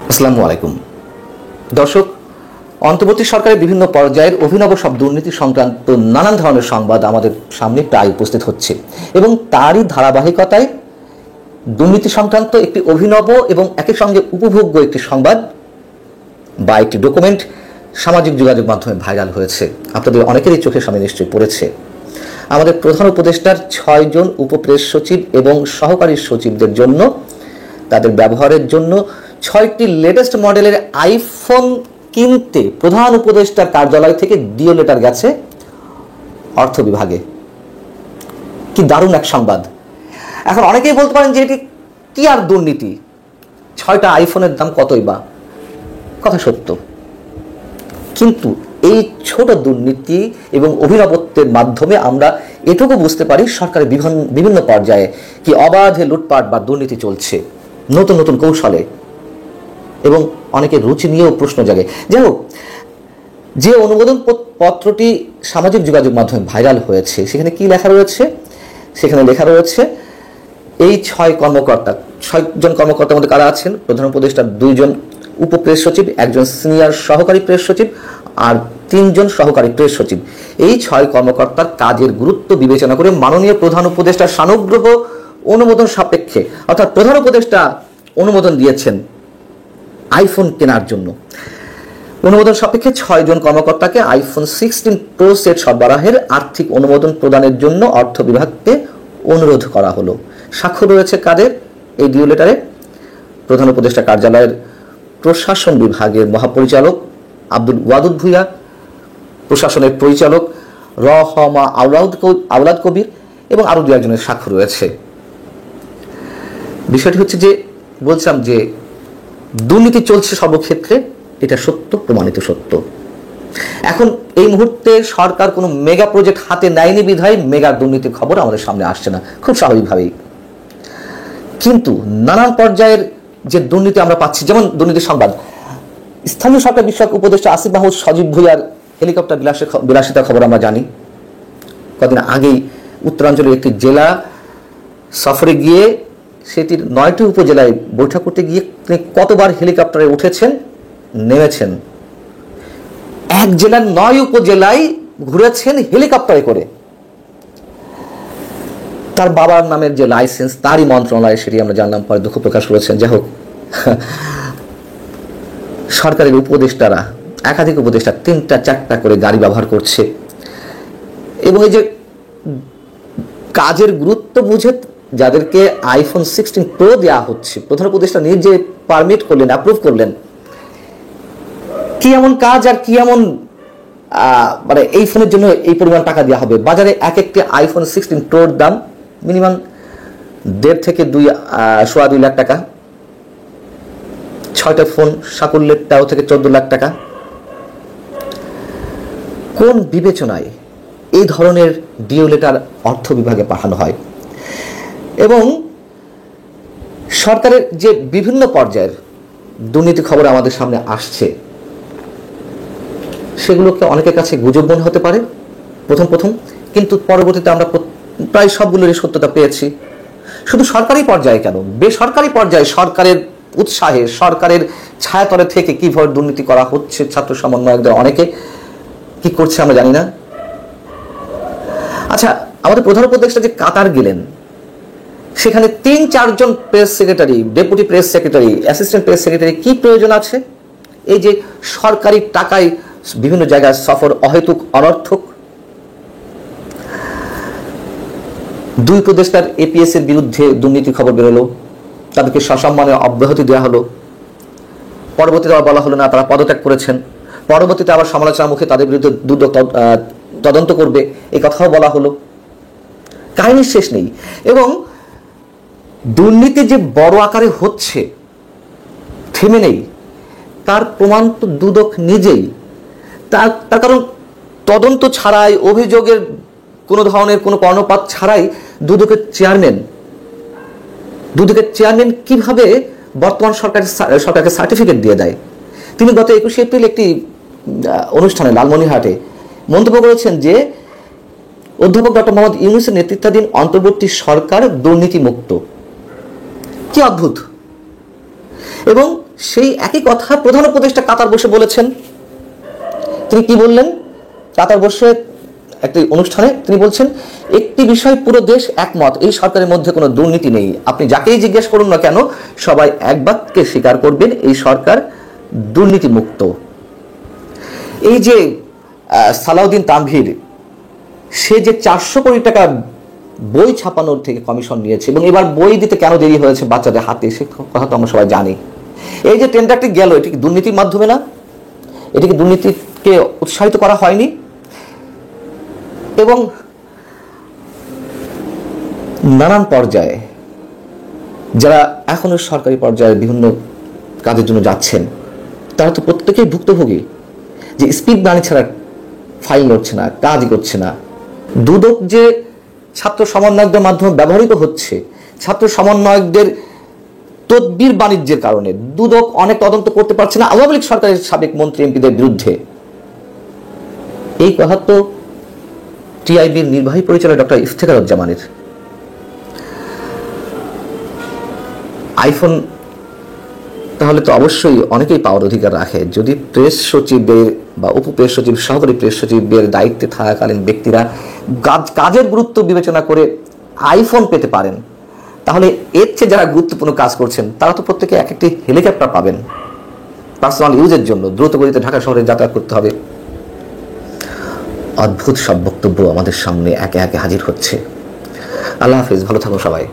আসসালামু আলাইকুম দর্শক, অন্তর্বর্তী সরকারের বিভিন্ন পর্যায়ের অভিনব সব দুর্নীতি সংক্রান্ত নানান ধরনের সংবাদ আমাদের সামনে প্রায় উপস্থিত হচ্ছে এবং তারই ধারাবাহিকতায় দুর্নীতি সংক্রান্ত একটি অভিনব এবং একই সঙ্গে উপভোগ্য একটি সংবাদ বা একটি ডকুমেন্ট সামাজিক যোগাযোগ মাধ্যমে ভাইরাল হয়েছে। আপনাদের অনেকেরই চোখের সামনে নিশ্চয়ই পড়েছে। আমাদের প্রধান উপদেষ্টার 6 জন উপপ্রেস সচিব এবং সহকারী সচিবদের জন্য তাদের ব্যবহারের জন্য 6টি লেটেস্ট মডেলের আইফোন কিনতে প্রধান উপদেষ্টার কার্যালয় থেকে ডিও লেটার গেছে অর্থ বিভাগে। কি দারুণ এক সংবাদ। এখন অনেকেই বলতে পারেন যে এটি কি আর দুর্নীতি, 6টা আইফোনের দাম কতই বা, কথা সত্য, কিন্তু এই ছোট দুর্নীতি এবং অভিনবত্বের মাধ্যমে আমরা এটুকু বুঝতে পারি সরকারের বিভিন্ন পর্যায়ে কি অবাধে লুটপাট বা দুর্নীতি চলছে নতুন নতুন কৌশলে, এবং অনেকের রুচি নিয়েও প্রশ্ন জাগে। যাই হোক, যে অনুমোদন পত্রটি সামাজিক যোগাযোগ মাধ্যমে ভাইরাল হয়েছে সেখানে কি লেখা রয়েছে? সেখানে লেখা রয়েছে এই 6 জন কর্মকর্তার মধ্যে কারা আছেন? প্রধান উপদেষ্টার 2 জন উপপ্রেস সচিব, 1 জন সিনিয়র সহকারী প্রেস সচিব আর 3 জন সহকারী প্রেস সচিব। এই 6 কর্মকর্তার কাজের গুরুত্ব বিবেচনা করে মাননীয় প্রধান উপদেষ্টার সানুগ্রহ অনুমোদন সাপেক্ষে, অর্থাৎ প্রধান উপদেষ্টা অনুমোদন দিয়েছেন আইফোন কেনার জন্য। অনুমোদন সাপেক্ষে 6 জন কর্মকর্তাকে আইফোন 16 প্রো সেট সরবরাহের আর্থিক অনুমোদন প্রদানের জন্য অর্থ বিভাগকে অনুরোধ করা হলো। স্বাক্ষর রয়েছে কাদের এই ডিও লেটারে? প্রধান উপদেষ্টা কার্যালয়ের প্রশাসন বিভাগের মহাপরিচালক আব্দুল ওয়াদুদ ভুইয়া, প্রশাসনের পরিচালক রহমা আওলাদ কবির এবং আরও 2 একজনের স্বাক্ষর রয়েছে। বিষয়টি হচ্ছে যে বলছিলাম যে দুর্নীতি চলছে সর্বক্ষেত্রে, এটা সত্য, প্রমাণিত সত্য। এখন এই মুহূর্তে সরকার কোনো মেগা প্রজেক্ট হাতে নেয়নি বিধায় মেগা দুর্নীতির খবর আমাদের সামনে আসছে না, খুব স্বাভাবিকভাবেই। কিন্তু নানান পর্যায়ের যে দুর্নীতি আমরা পাচ্ছি, যেমন দুর্নীতির সংবাদ, স্থানীয় সরকার বিষয়ক উপদেষ্টা আসিফ মাহমুদ সজীব ভুইয়ার হেলিকপ্টার বিলাসিতার খবর আমরা জানি। কদিন আগেই উত্তরাঞ্চলের একটি জেলা সফরে গিয়ে সেটির 9টি উপজেলায় বৈঠক করতে গিয়ে তিনি কতবার হেলিকপ্টারে উঠেছেন, নেমেছেন। এক জেলার 9 উপজেলায় ঘুরেছেন হেলিকপ্টারে করে। তার বাবার নামের যে লাইসেন্স, তারই মন্ত্রণালয়, সেটি আমরা জানলাম পরে, দুঃখ প্রকাশ করেছেন। যাই হোক, সরকারের উপদেষ্টারা, একাধিক উপদেষ্টা 3টা 4টা করে গাড়ি ব্যবহার করছে এবং এই যে কাজের গুরুত্ব বুঝে যাদেরকে আইফোন 16 প্রো দেওয়া হচ্ছে, প্রধান উপদেষ্টা নিজে পারমিট করলেন, অ্যাপ্রুভ করলেন। কি এমন কাজ আর কি এমন মানে এই ফোনের জন্য এই পরিমাণ টাকা দেওয়া হবে? বাজারে একটি আইফোন 16 প্রোর দাম মিনিমাম 1.5 থেকে 2.25 লাখ টাকা। 6টা ফোন সাকুল্যেরটাও থেকে 14 লাখ টাকা। কোন বিবেচনায় এই ধরনের ডিও লেটার অর্থ বিভাগে পাঠানো হয়? এবং সরকারের যে বিভিন্ন পর্যায়ের দুর্নীতি খবর আমাদের সামনে আসছে, সেগুলোকে অনেকের কাছে গুজব মনে হতে পারে প্রথম, কিন্তু পরবর্তীতে আমরা প্রায় সবগুলোরই সত্যতা পেয়েছি। শুধু সরকারি পর্যায়ে কেন, বেসরকারি পর্যায়ে সরকারের উৎসাহে, সরকারের ছায়াতলে থেকে কিভাবে দুর্নীতি করা হচ্ছে, ছাত্র সমন্বয়কদের অনেকে কি করছে আমরা জানি না। আচ্ছা, আমাদের প্রধান উপদেষ্টা যে কাতার গেলেন, সেখানে 3-4 জন press secretary, deputy press secretary, assistant press secretary, কি প্রয়োজন আছে? এই যে সরকারি টাকায় বিভিন্ন জায়গায় সফর অহেতুক, অনর্থক। 2 উপদেষ্টার এপিএস এর বিরুদ্ধে দুর্নীতির খবর বেরোলো, তাদেরকে সসম্মানে অব্যাহতি দেওয়া হলো। পরবর্তীতে আবার বলা হলো না, তারা পদত্যাগ করেছেন। পরবর্তীতে আবার সমালোচনার মুখে তাদের বিরুদ্ধে তদন্ত করবে, এই কথাও বলা হলো। কাহিনীর শেষ নেই। এবং দুর্নীতি যে বড় আকারে হচ্ছে, থেমে নেই, তার প্রমাণ তো দুদক নিজেই। তার কারণ তদন্ত ছাড়াই, অভিযোগের কোনো ধরনের কোনো কর্ণপাত ছাড়াই দুদকের চেয়ারম্যান কিভাবে বর্তমান সরকারকে সার্টিফিকেট দিয়ে দেয়? তিনি গত 21 এপ্রিল একটি অনুষ্ঠানে লালমনিরহাটে মন্তব্য করেছেন যে অধ্যাপক ডক্টর মোহাম্মদ ইউনূসের নেতৃত্বাধীন অন্তর্বর্তী সরকার দুর্নীতিমুক্ত। কি অদ্ভুত! এবং সেই একই কথা প্রধান উপদেষ্টা কাতার বসে বলেছেন। তিনি কি বললেন? কাতার বসে একটি অনুষ্ঠানে তিনি বলছেন, একটি বিষয় পুরো দেশ একমত, এই সরকারের মধ্যে কোনো দুর্নীতি নেই। আপনি যাকেই জিজ্ঞেস করুন না কেন, সবাই এক বাক্যে স্বীকার করবেন এই সরকার দুর্নীতিমুক্ত। এই যে সালাউদ্দিন তানভীর, সে যে 400 কোটি টাকা বই ছাপানোর থেকে কমিশন নিয়েছে এবং এবার বই দিতে কেন দেরি হয়েছে বাচ্চাদের হাতে, সে কথা তো আমরা সবাই জানি। এই যে টেন্ডারটি গেল, এটি কি দুর্নীতির মাধ্যমে না? এটিকে দুর্নীতিকে উৎসাহিত করা হয়নি? এবং নানান পর্যায়ে যারা এখনো সরকারি পর্যায়ে বিভিন্ন কাজের জন্য যাচ্ছেন, তারা তো প্রত্যেকেই ভুক্তভোগী। যে স্পিড মানি ছাড়া ফাইল নড়ছে না, কাজ করছে না। দুদক যে ছাত্র সমন্বয়কদের মাধ্যমে ব্যবহৃত হচ্ছে, ছাত্র সমন্বয়কদের তদবির বাণিজ্যের কারণে দুদক অনেক তদন্ত করতে পারছে না আওয়ামী লীগ সরকারের সাবেক মন্ত্রী এমপিদের বিরুদ্ধে। এই কথা তো টিআইবির নির্বাহী পরিচালক ডক্টর ইফতেখারুজ্জামানের। আইফোন তাহলে তো অবশ্যই অনেকেই পাওয়ার অধিকার রাখে। যদি প্রেস সচিবের বা উপপ্রেস সচিব, সহকারী প্রেস সচিবের দায়িত্বে থাকাকালীন ব্যক্তিরা কাজের গুরুত্ব বিবেচনা করে আইফোন পেতে পারেন, তাহলে এর চেয়ে যারা গুরুত্বপূর্ণ কাজ করছেন তারা তো প্রত্যেকে এক একটি হেলিকপ্টার পাবেন পার্সোনাল ইউজের জন্য। দ্রুত গতিতে ঢাকা শহরে যাতায়াত করতে হবে। অদ্ভুত সব বক্তব্য আমাদের সামনে একে একে হাজির হচ্ছে। আল্লাহ হাফিজ, ভালো থাকুন সবাই।